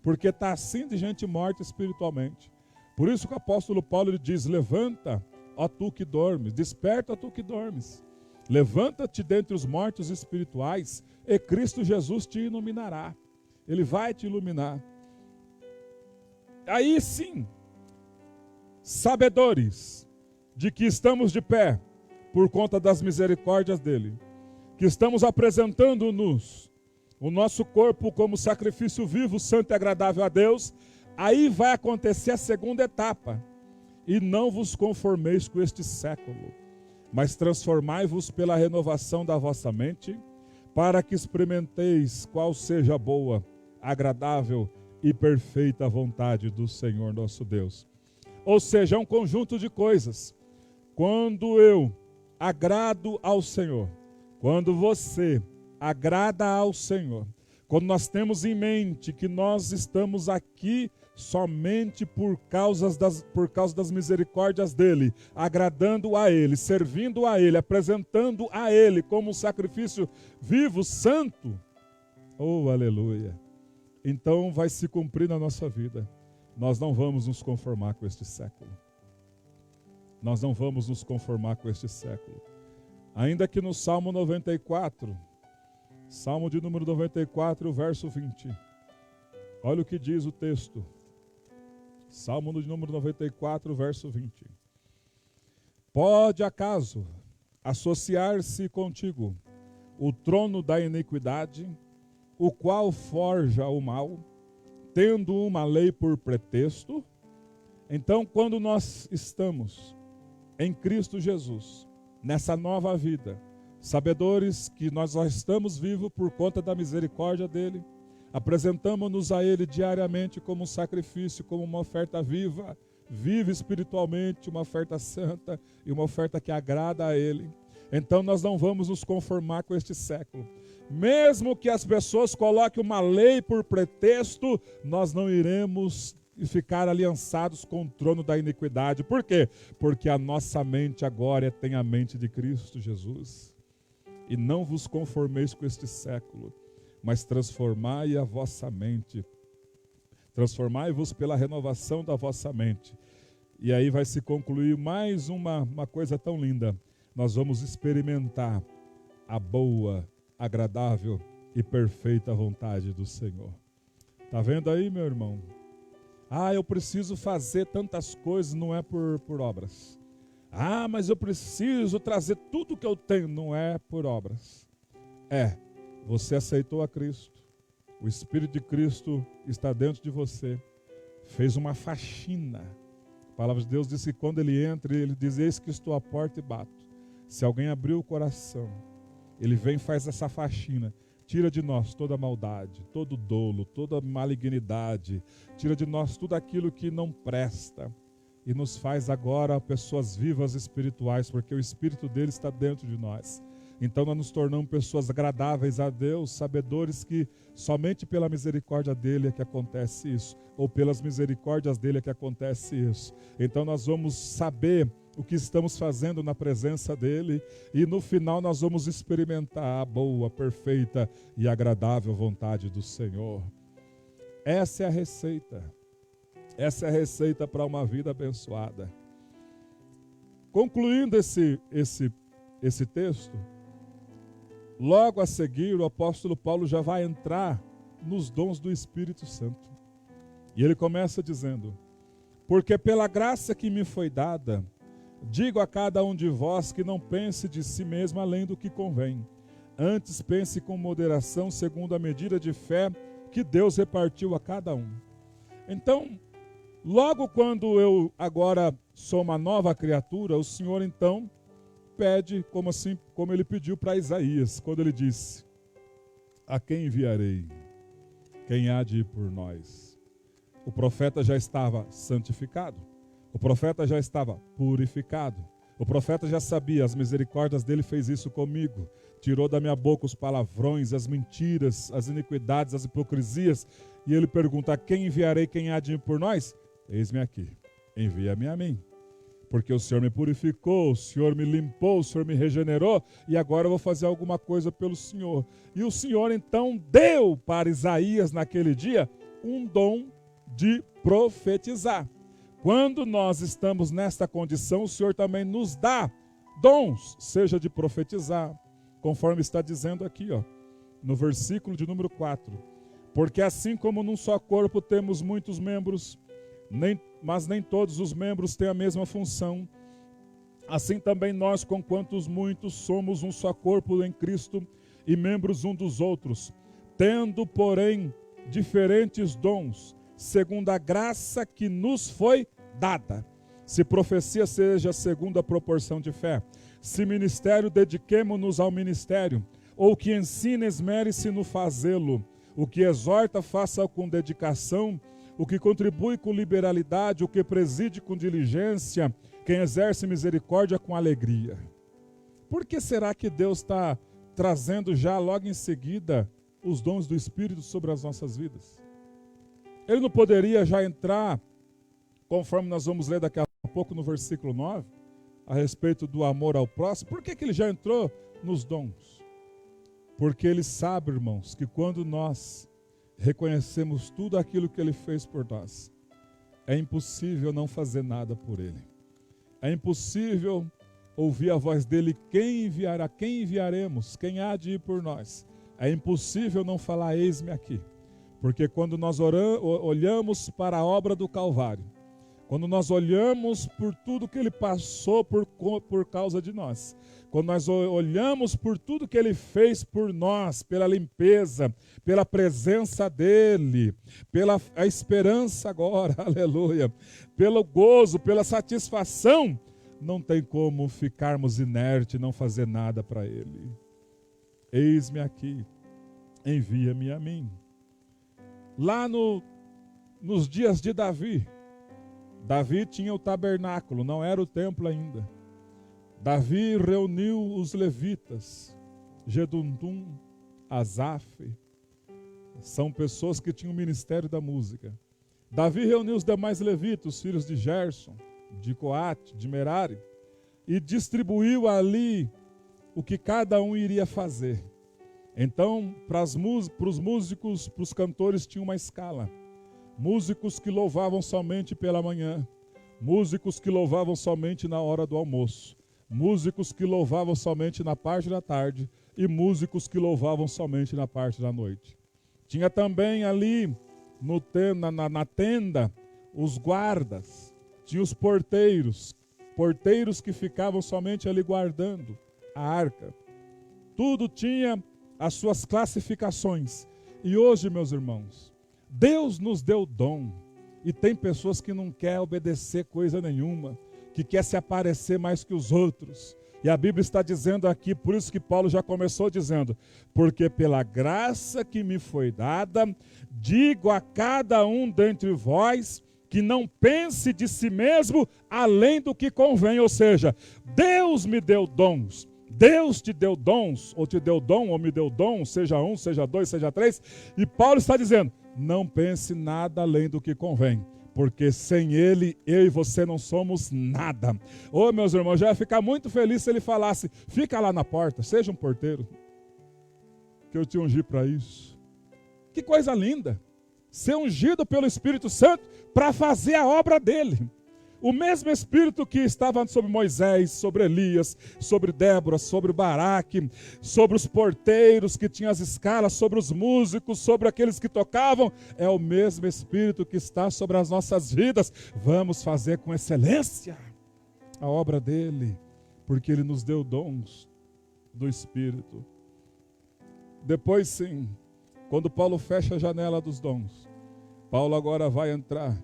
porque está assim de gente morta espiritualmente. Por isso que o apóstolo Paulo ele diz, levanta, ó tu que dormes, desperta, ó tu que dormes. Levanta-te dentre os mortos espirituais e Cristo Jesus te iluminará. Ele vai te iluminar. Aí sim, sabedores de que estamos de pé por conta das misericórdias dele, que estamos apresentando-nos o nosso corpo como sacrifício vivo, santo e agradável a Deus, aí vai acontecer a segunda etapa. E não vos conformeis com este século, mas transformai-vos pela renovação da vossa mente, para que experimenteis qual seja a boa, agradável e perfeita vontade do Senhor nosso Deus. Ou seja, é um conjunto de coisas. Quando eu agrado ao Senhor, quando você agrada ao Senhor, quando nós temos em mente que nós estamos aqui somente por causa das misericórdias dele, agradando a ele, servindo a ele, apresentando a ele como um sacrifício vivo, santo, oh aleluia, então vai se cumprir na nossa vida. Nós não vamos nos conformar com este século. Nós não vamos nos conformar com este século. Ainda que no Salmo 94, Salmo de número 94, verso 20. Olha o que diz o texto. Salmo de número 94, verso 20. Pode acaso associar-se contigo o trono da iniquidade, o qual forja o mal, tendo uma lei por pretexto? Então, quando nós estamos em Cristo Jesus, nessa nova vida, sabedores que nós já estamos vivos por conta da misericórdia dele, apresentamos-nos a ele diariamente como um sacrifício, como uma oferta viva, viva espiritualmente, uma oferta santa e uma oferta que agrada a ele. Então nós não vamos nos conformar com este século. Mesmo que as pessoas coloquem uma lei por pretexto, nós não iremos ficar aliançados com o trono da iniquidade. Por quê? Porque a nossa mente agora tem a mente de Cristo Jesus. E não vos conformeis com este século, mas transformai a vossa mente. Transformai-vos pela renovação da vossa mente. E aí vai se concluir mais uma coisa tão linda. Nós vamos experimentar a boa, agradável e perfeita vontade do Senhor. Está vendo aí, meu irmão? Eu preciso fazer tantas coisas, não é por obras. Mas eu preciso trazer tudo que eu tenho, não é por obras. Você aceitou a Cristo, o Espírito de Cristo está dentro de você, fez uma faxina. A palavra de Deus diz que quando ele entra, ele diz, eis que estou à porta e bato. Se alguém abrir o coração, ele vem e faz essa faxina, tira de nós toda maldade, todo dolo, toda malignidade, tira de nós tudo aquilo que não presta e nos faz agora pessoas vivas espirituais, porque o Espírito dele está dentro de nós. Então nós nos tornamos pessoas agradáveis a Deus, sabedores que somente pela misericórdia dele é que acontece isso, ou pelas misericórdias dele é que acontece isso. Então nós vamos saber o que estamos fazendo na presença dele, e no final nós vamos experimentar a boa, perfeita e agradável vontade do Senhor. Essa é a receita. Essa é a receita para uma vida abençoada. Concluindo esse texto, logo a seguir o apóstolo Paulo já vai entrar nos dons do Espírito Santo. E ele começa dizendo: porque pela graça que me foi dada, digo a cada um de vós que não pense de si mesmo além do que convém. Antes pense com moderação, segundo a medida de fé que Deus repartiu a cada um. Então, logo quando eu agora sou uma nova criatura, o Senhor então pede, como ele pediu para Isaías, quando ele disse: a quem enviarei? Quem há de ir por nós? O profeta já estava santificado, o profeta já estava purificado, o profeta já sabia, as misericórdias dele fez isso comigo, tirou da minha boca os palavrões, as mentiras, as iniquidades, as hipocrisias, e ele pergunta: a quem enviarei? Quem há de ir por nós? Eis-me aqui, envia-me a mim, porque o Senhor me purificou, o Senhor me limpou, o Senhor me regenerou, e agora eu vou fazer alguma coisa pelo Senhor. E o Senhor então deu para Isaías naquele dia um dom de profetizar. Quando nós estamos nesta condição, o Senhor também nos dá dons, seja de profetizar, conforme está dizendo aqui, no versículo de número 4. Porque assim como num só corpo temos muitos membros, mas nem todos os membros têm a mesma função, assim também nós, conquanto os muitos, somos um só corpo em Cristo e membros um dos outros, tendo, porém, diferentes dons, segundo a graça que nos foi dada. Se profecia, seja segundo a proporção de fé. Se ministério, dediquemo-nos ao ministério. Ou que ensina, esmere-se no fazê-lo. O que exorta, faça-o com dedicação. O que contribui com liberalidade, o que preside com diligência, quem exerce misericórdia com alegria. Por que será que Deus está trazendo já logo em seguida os dons do Espírito sobre as nossas vidas? Ele não poderia já entrar, conforme nós vamos ler daqui a pouco no versículo 9, a respeito do amor ao próximo? Por que ele já entrou nos dons? Porque ele sabe, irmãos, que quando nós reconhecemos tudo aquilo que ele fez por nós, é impossível não fazer nada por ele. É impossível ouvir a voz dele: quem enviará? Quem enviaremos? Quem há de ir por nós? É impossível não falar: eis-me aqui. Porque quando nós olhamos para a obra do Calvário, quando nós olhamos por tudo que ele passou por causa de nós, quando nós olhamos por tudo que ele fez por nós, pela limpeza, pela presença dele, pela a esperança agora, aleluia, pelo gozo, pela satisfação, não tem como ficarmos inertes e não fazer nada para ele. Eis-me aqui, envia-me a mim. Lá nos dias de Davi tinha o tabernáculo, não era o templo ainda. Davi reuniu os levitas, Geduntum, Asaf, são pessoas que tinham o ministério da música. Davi reuniu os demais levitas, os filhos de Gerson, de Coate, de Merari, e distribuiu ali o que cada um iria fazer. Então, para os músicos, para os cantores, tinha uma escala. Músicos que louvavam somente pela manhã, músicos que louvavam somente na hora do almoço, músicos que louvavam somente na parte da tarde e músicos que louvavam somente na parte da noite. Tinha também ali na tenda os guardas, tinha os porteiros que ficavam somente ali guardando a arca. Tudo tinha as suas classificações. E hoje, meus irmãos, Deus nos deu dom, e tem pessoas que não querem obedecer coisa nenhuma, que quer se aparecer mais que os outros. E a Bíblia está dizendo aqui, por isso que Paulo já começou dizendo: porque pela graça que me foi dada, digo a cada um dentre vós, que não pense de si mesmo além do que convém. Ou seja, Deus me deu dons. Deus te deu dons, ou te deu dom, ou me deu dom, seja um, seja dois, seja três. E Paulo está dizendo: não pense nada além do que convém. porque sem Ele, eu e você não somos nada. Ô, meus irmãos, já ia ficar muito feliz se Ele falasse, fica lá na porta, seja um porteiro, que eu te ungi para isso. Que coisa linda, ser ungido pelo Espírito Santo para fazer a obra dele. O mesmo Espírito que estava sobre Moisés, sobre Elias, sobre Débora, sobre Baraque, sobre os porteiros que tinham as escalas, sobre os músicos, sobre aqueles que tocavam, é o mesmo Espírito que está sobre as nossas vidas. Vamos fazer com excelência a obra dele, porque ele nos deu dons do Espírito. Depois sim, quando Paulo fecha a janela dos dons, Paulo agora vai entrar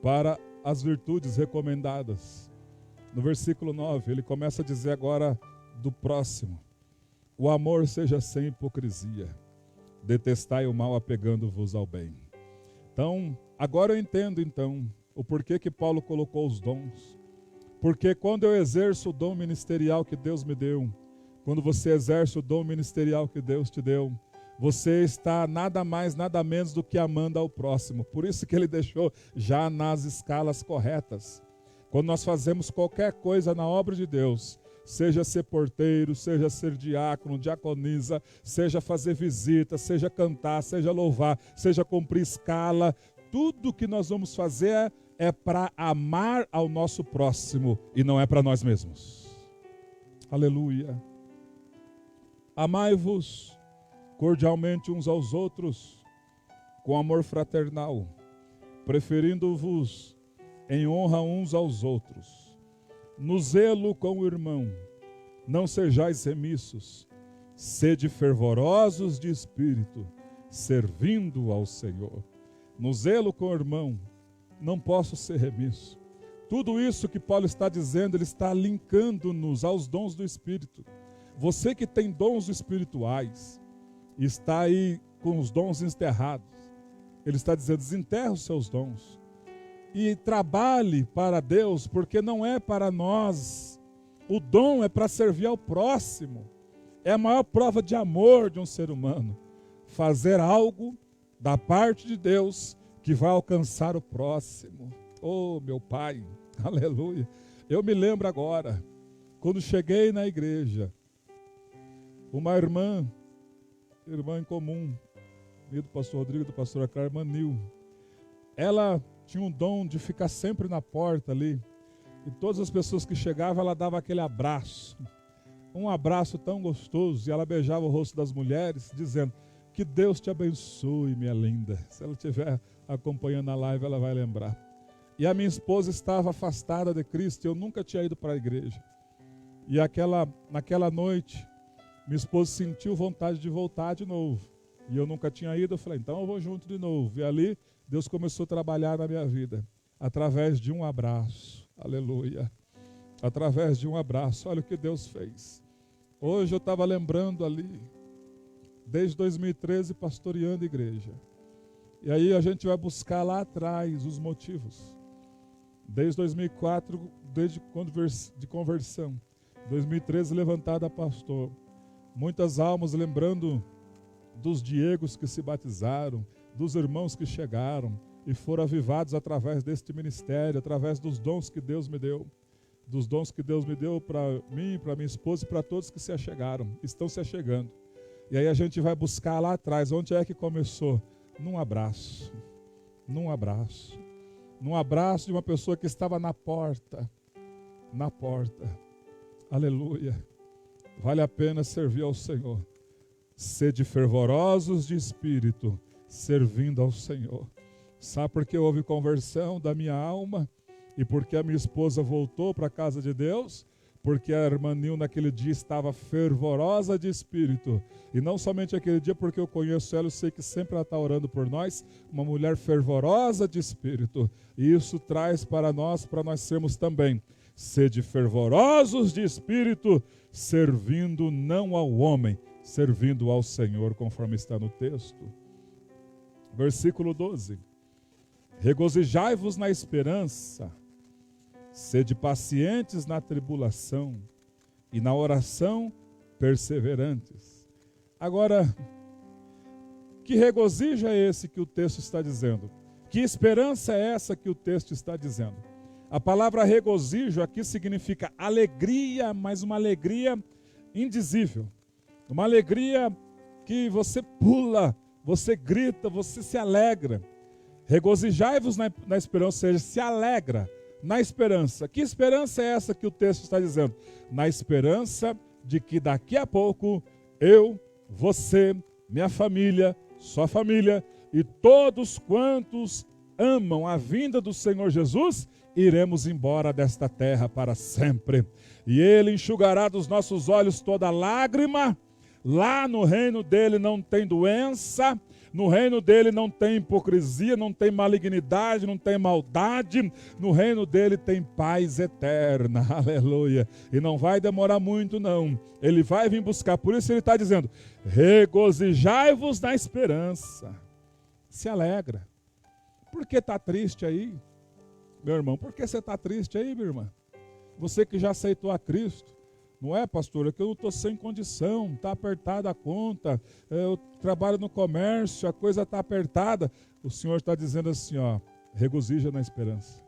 para as virtudes recomendadas. No versículo 9, ele começa a dizer agora do próximo: o amor seja sem hipocrisia, detestai o mal apegando-vos ao bem. Então, agora eu entendo o porquê que Paulo colocou os dons. Porque quando eu exerço o dom ministerial que Deus me deu, quando você exerce o dom ministerial que Deus te deu, você está nada mais, nada menos do que amando ao próximo. Por isso que ele deixou já nas escalas corretas. Quando nós fazemos qualquer coisa na obra de Deus, seja ser porteiro, seja ser diácono, diaconisa, seja fazer visita, seja cantar, seja louvar, seja cumprir escala, tudo que nós vamos fazer é para amar ao nosso próximo e não é para nós mesmos. Aleluia. Amai-vos cordialmente uns aos outros, com amor fraternal, preferindo-vos em honra uns aos outros. No zelo com o irmão, não sejais remissos, sede fervorosos de espírito, servindo ao Senhor. No zelo com o irmão, não posso ser remisso. Tudo isso que Paulo está dizendo, ele está linkando-nos aos dons do Espírito. Você que tem dons espirituais, está aí com os dons enterrados, ele está dizendo, desenterre os seus dons e trabalhe para Deus, porque não é para nós, o dom é para servir ao próximo. É a maior prova de amor de um ser humano, fazer algo da parte de Deus que vai alcançar o próximo. Oh, meu Pai, aleluia. Eu me lembro agora, quando cheguei na igreja, uma irmã em comum, do pastor Rodrigo e do pastor Carmen Nil, ela tinha um dom de ficar sempre na porta ali, e todas as pessoas que chegavam, ela dava aquele abraço, um abraço tão gostoso, e ela beijava o rosto das mulheres, dizendo, que Deus te abençoe, minha linda. Se ela estiver acompanhando a live, ela vai lembrar. E a minha esposa estava afastada de Cristo, eu nunca tinha ido para a igreja, e naquela noite, minha esposa sentiu vontade de voltar de novo. E eu nunca tinha ido, eu falei, então eu vou junto de novo. E ali, Deus começou a trabalhar na minha vida. Através de um abraço. Aleluia. Através de um abraço. Olha o que Deus fez. Hoje eu estava lembrando ali, desde 2013, pastoreando a igreja. E aí a gente vai buscar lá atrás os motivos. Desde 2004, desde de conversão. 2013, levantado a pastor. Muitas almas lembrando dos Diegos que se batizaram, dos irmãos que chegaram e foram avivados através deste ministério, através dos dons que Deus me deu. Dos dons que Deus me deu para mim, para minha esposa e para todos que se achegaram, estão se achegando. E aí a gente vai buscar lá atrás, onde é que começou? Num abraço. Num abraço. Num abraço de uma pessoa que estava na porta. Na porta. Aleluia. Vale a pena servir ao Senhor. Sede fervorosos de espírito, servindo ao Senhor. Sabe por que houve conversão da minha alma? E porque a minha esposa voltou para a casa de Deus? Porque a irmã Nil naquele dia estava fervorosa de espírito. E não somente aquele dia, porque eu conheço ela, eu sei que sempre ela está orando por nós. Uma mulher fervorosa de espírito. E isso traz para nós sermos também. Sede fervorosos de espírito, servindo não ao homem, servindo ao Senhor, conforme está no texto. Versículo 12. Regozijai-vos na esperança, sede pacientes na tribulação, e na oração perseverantes. Agora, que regozijo é esse que o texto está dizendo? Que esperança é essa que o texto está dizendo? A palavra regozijo aqui significa alegria, mas uma alegria indizível. Uma alegria que você pula, você grita, você se alegra. Regozijai-vos na esperança, ou seja, se alegra na esperança. Que esperança é essa que o texto está dizendo? Na esperança de que daqui a pouco eu, você, minha família, sua família e todos quantos amam a vinda do Senhor Jesus, iremos embora desta terra para sempre. E Ele enxugará dos nossos olhos toda lágrima. Lá no reino dele não tem doença, no reino dele não tem hipocrisia, não tem malignidade, não tem maldade. No reino dele tem paz eterna, aleluia. E não vai demorar muito não, ele vai vir buscar. Por isso ele está dizendo, regozijai-vos na esperança. Se alegra. Por que está triste aí, meu irmão? Por que você está triste aí, minha irmã? Você que já aceitou a Cristo. Não é, pastor? É que eu não estou sem condição, está apertada a conta, eu trabalho no comércio, a coisa está apertada. O Senhor está dizendo assim, ó, regozija na esperança.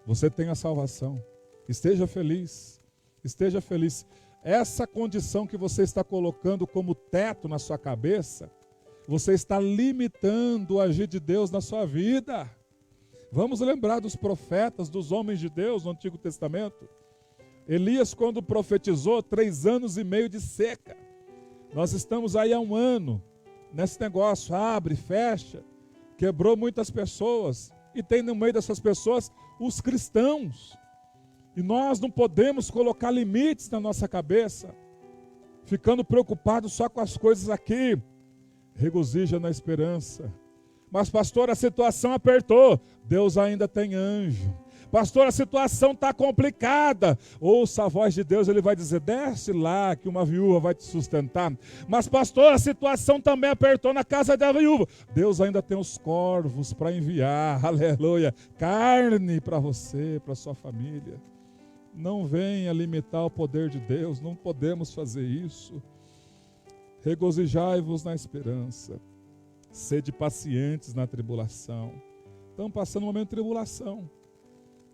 Você tem a salvação. Esteja feliz, esteja feliz. Essa condição que você está colocando como teto na sua cabeça, você está limitando o agir de Deus na sua vida. Vamos lembrar dos profetas, dos homens de Deus no Antigo Testamento. Elias, quando profetizou, 3 anos e meio de seca. Nós estamos aí há 1 ano, nesse negócio, abre, fecha, quebrou muitas pessoas, e tem no meio dessas pessoas os cristãos. E nós não podemos colocar limites na nossa cabeça, ficando preocupados só com as coisas aqui. Regozija na esperança. Mas pastor, a situação apertou. Deus ainda tem anjo. Pastor, a situação está complicada. Ouça a voz de Deus, ele vai dizer, desce lá que uma viúva vai te sustentar. Mas pastor, a situação também apertou na casa da viúva. Deus ainda tem os corvos para enviar, aleluia, carne para você, para sua família. Não venha limitar o poder de Deus, não podemos fazer isso. Regozijai-vos na esperança, sede pacientes na tribulação. Estamos passando um momento de tribulação.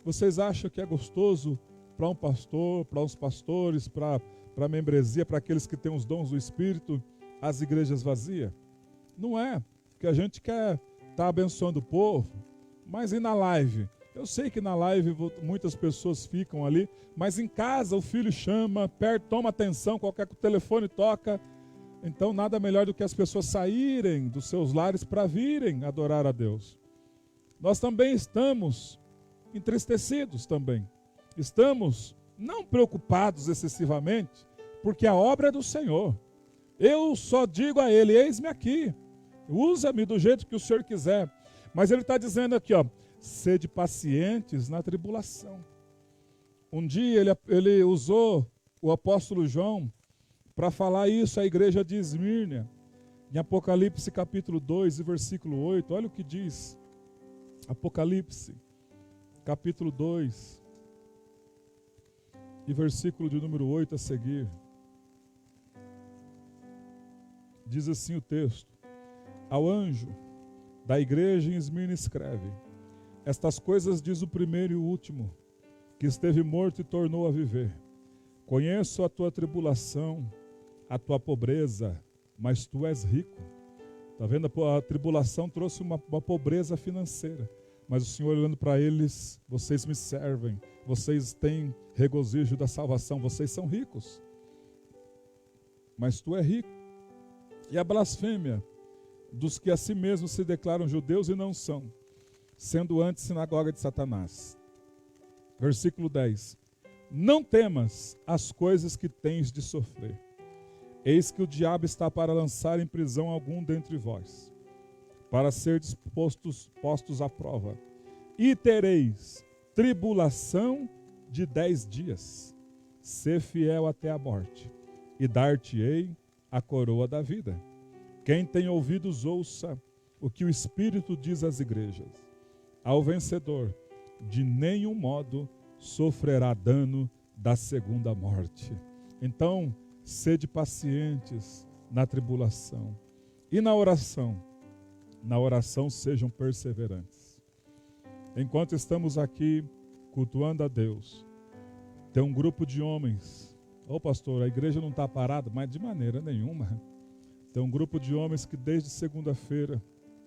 Vocês acham que é gostoso para um pastor, para os pastores, para a membresia, para aqueles que têm os dons do Espírito, as igrejas vazias? Não é, porque a gente quer estar abençoando o povo, mas e na live? Eu sei que na live muitas pessoas ficam ali, mas em casa o filho chama, toma atenção, qualquer telefone toca. Então nada melhor do que as pessoas saírem dos seus lares para virem adorar a Deus. Nós também estamos entristecidos também. Estamos não preocupados excessivamente, porque a obra é do Senhor. Eu só digo a Ele, eis-me aqui, usa-me do jeito que o Senhor quiser. Mas Ele está dizendo aqui, ó, sede pacientes na tribulação. Um dia ele usou o apóstolo João para falar isso à igreja de Esmirna, em Apocalipse capítulo 2 e versículo 8, olha o que diz. Apocalipse capítulo 2 e versículo de número 8 a seguir. Diz assim o texto: ao anjo da igreja em Esmirna escreve: estas coisas diz o primeiro e o último, que esteve morto e tornou a viver. Conheço a tua tribulação, a tua pobreza, mas tu és rico. Está vendo? A tribulação trouxe uma pobreza financeira. Mas o Senhor olhando para eles, vocês me servem, vocês têm regozijo da salvação, vocês são ricos. Mas tu é rico. E a blasfêmia dos que a si mesmos se declaram judeus e não são, sendo antes sinagoga de Satanás. Versículo 10. Não temas as coisas que tens de sofrer. Eis que o diabo está para lançar em prisão algum dentre vós, para serdes postos à prova. E tereis tribulação de 10 dias. Sê fiel até a morte, e dar-te-ei a coroa da vida. Quem tem ouvidos, ouça o que o Espírito diz às igrejas. Ao vencedor, de nenhum modo sofrerá dano da segunda morte. Então, sede pacientes na tribulação. E na oração sejam perseverantes. enquanto estamos aqui cultuando a Deus, tem um grupo de homens. Ô pastor, a igreja não está parada, mas de maneira nenhuma. Tem um grupo de homens que desde segunda-feira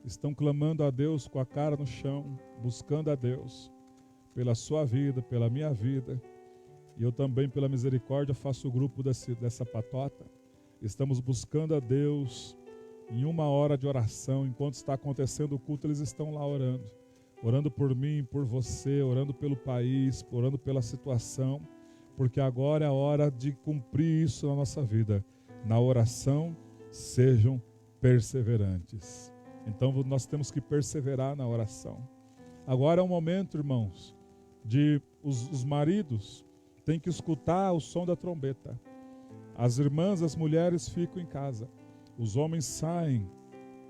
estão clamando a Deus com a cara no chão, buscando a Deus pela sua vida, pela minha vida. E eu também, pela misericórdia, faço o grupo dessa patota. Estamos buscando a Deus em 1 hora de oração. Enquanto está acontecendo o culto, eles estão lá orando. Orando por mim, por você, orando pelo país, orando pela situação. Porque agora é a hora de cumprir isso na nossa vida. Na oração, sejam perseverantes. Então nós temos que perseverar na oração. Agora é um momento, irmãos, de os maridos têm que escutar o som da trombeta. As irmãs, as mulheres ficam em casa. Os homens saem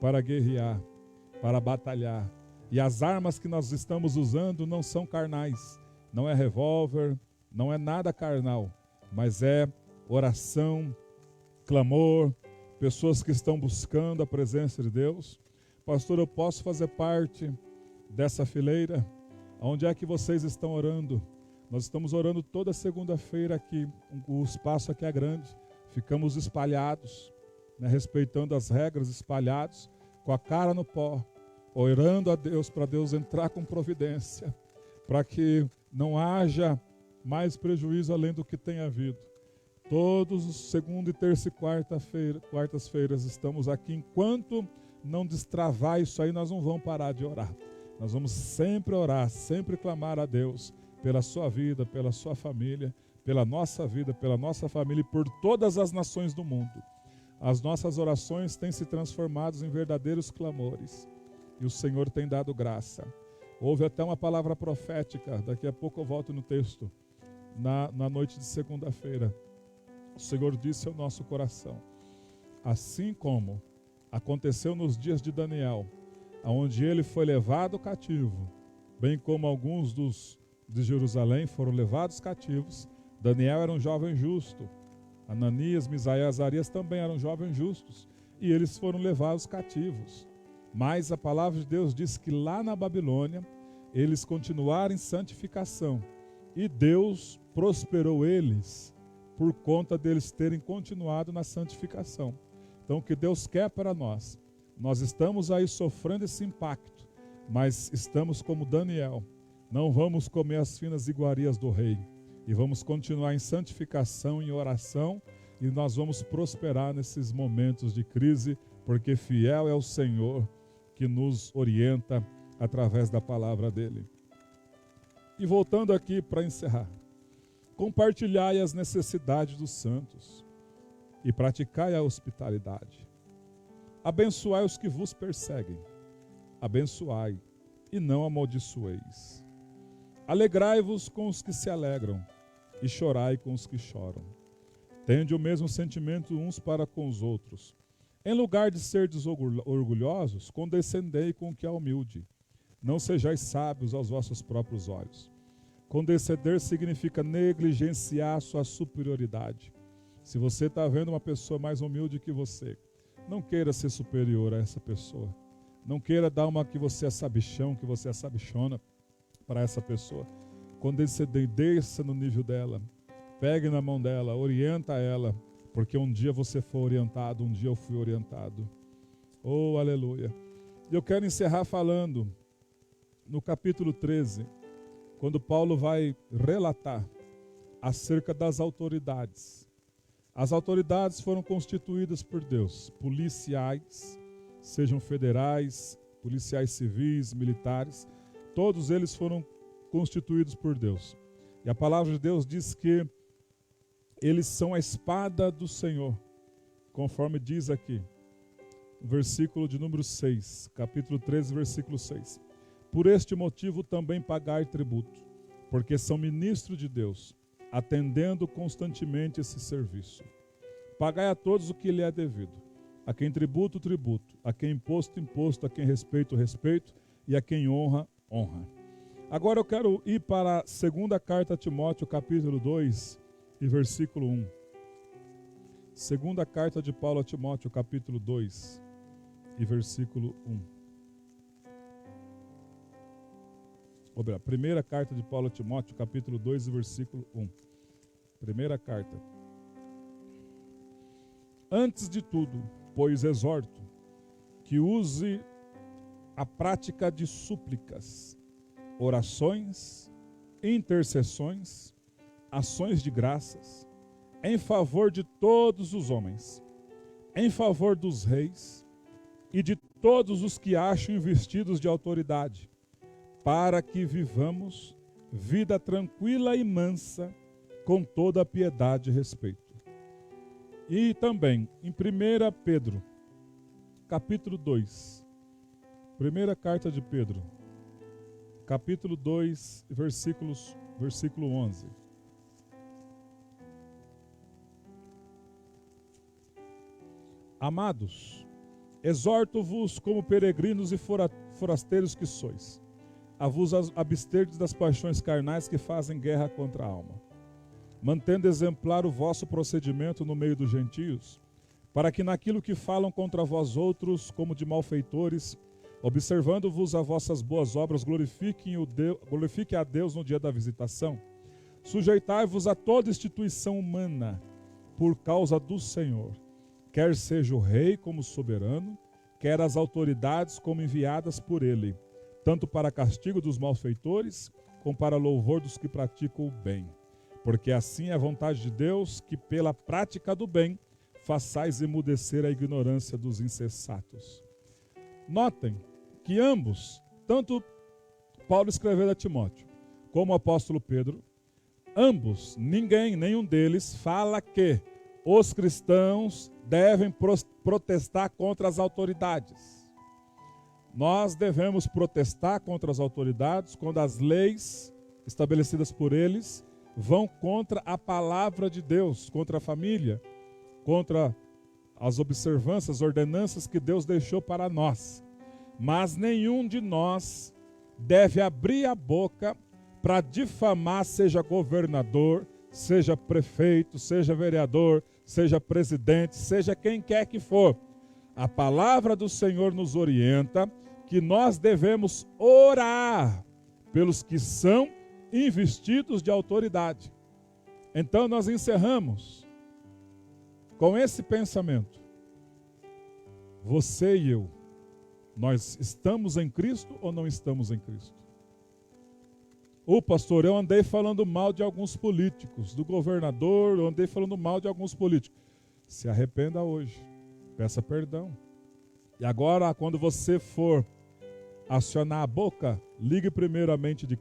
para guerrear, para batalhar. E as armas que nós estamos usando não são carnais. Não é revólver, não é nada carnal. Mas é oração, clamor, pessoas que estão buscando a presença de Deus. Pastor, eu posso fazer parte dessa fileira? Onde é que vocês estão orando? Nós estamos orando toda segunda-feira aqui. O espaço aqui é grande. Ficamos espalhados, né, respeitando as regras, espalhados, com a cara no pó, orando a Deus para Deus entrar com providência, para que não haja mais prejuízo além do que tem havido. Todos os segunda, terça e quartas-feiras estamos aqui. Enquanto não destravar isso aí, nós não vamos parar de orar. Nós vamos sempre orar, sempre clamar a Deus pela sua vida, pela sua família, pela nossa vida, pela nossa família e por todas as nações do mundo. As nossas orações têm se transformado em verdadeiros clamores e o Senhor tem dado graça. Houve até uma palavra profética, daqui a pouco eu volto no texto, na noite de segunda-feira. O Senhor disse ao nosso coração, assim como aconteceu nos dias de Daniel, onde ele foi levado cativo, bem como alguns de Jerusalém foram levados cativos. Daniel era um jovem justo, Ananias, Misael e Azarias também eram jovens justos, e eles foram levados cativos. Mas a palavra de Deus diz que lá na Babilônia, eles continuaram em santificação, e Deus prosperou eles, por conta deles terem continuado na santificação. Então o que Deus quer para nós estamos aí sofrendo esse impacto, mas estamos como Daniel, não vamos comer as finas iguarias do rei, e vamos continuar em santificação, em oração, e nós vamos prosperar nesses momentos de crise, porque fiel é o Senhor que nos orienta através da palavra dele. E voltando aqui para encerrar, compartilhai as necessidades dos santos e praticai a hospitalidade. Abençoai os que vos perseguem, abençoai e não amaldiçoeis. Alegrai-vos com os que se alegram e chorai com os que choram. Tende o mesmo sentimento uns para com os outros. Em lugar de serdes orgulhosos, condescendei com o que é humilde. Não sejais sábios aos vossos próprios olhos. Condescender significa negligenciar sua superioridade. Se você está vendo uma pessoa mais humilde que você, não queira ser superior a essa pessoa. Não queira dar uma que você é sabichão, que você é sabichona para essa pessoa. Condescender, desça no nível dela. Pegue na mão dela, orienta ela, porque um dia você foi orientado, um dia eu fui orientado. Oh, aleluia. E eu quero encerrar falando no capítulo 13, quando Paulo vai relatar acerca das autoridades. As autoridades foram constituídas por Deus, policiais, sejam federais, policiais civis, militares, todos eles foram constituídos por Deus. E a palavra de Deus diz que eles são a espada do Senhor, conforme diz aqui, no versículo de número 6, capítulo 13, versículo 6. Por este motivo também pagai tributo, porque são ministros de Deus, atendendo constantemente esse serviço. Pagai a todos o que lhe é devido. A quem tributo, tributo. A quem imposto, imposto. A quem respeito, respeito. E a quem honra, honra. Agora eu quero ir para a segunda carta a Timóteo, capítulo 2 e versículo 1. Segunda carta de Paulo a Timóteo, capítulo 2 e versículo 1. Primeira carta de Paulo a Timóteo, capítulo 2, versículo 1. Primeira carta. Antes de tudo, pois exorto, que use a prática de súplicas, orações, intercessões, ações de graças, em favor de todos os homens, em favor dos reis e de todos os que acham investidos de autoridade, para que vivamos vida tranquila e mansa, com toda a piedade e respeito. E também, em 1 Pedro, capítulo 2, primeira carta de Pedro, capítulo 2, versículo 11. Amados, exorto-vos como peregrinos e forasteiros que sois, a vos absterdes das paixões carnais que fazem guerra contra a alma, mantendo exemplar o vosso procedimento no meio dos gentios, para que naquilo que falam contra vós outros, como de malfeitores, observando-vos as vossas boas obras, glorifique a Deus no dia da visitação. Sujeitai-vos a toda instituição humana, por causa do Senhor, quer seja o rei como soberano, quer as autoridades como enviadas por ele, tanto para castigo dos malfeitores, como para louvor dos que praticam o bem. Porque assim é a vontade de Deus, que pela prática do bem, façais emudecer a ignorância dos insensatos. Notem que ambos, tanto Paulo escrevendo a Timóteo, como o apóstolo Pedro, ambos, nenhum deles fala que os cristãos devem protestar contra as autoridades. Nós devemos protestar contra as autoridades quando as leis estabelecidas por eles vão contra a palavra de Deus, contra a família, contra as observâncias, ordenanças que Deus deixou para nós. Mas nenhum de nós deve abrir a boca para difamar, seja governador, seja prefeito, seja vereador, seja presidente, seja quem quer que for. A palavra do Senhor nos orienta que nós devemos orar pelos que são investidos de autoridade. Então nós encerramos com esse pensamento. Você e eu, nós estamos em Cristo ou não estamos em Cristo? Pastor, eu andei falando mal de alguns políticos, do governador, eu andei falando mal de alguns políticos. Se arrependa hoje, peça perdão. E agora, quando você for acionar a boca, ligue primeiramente de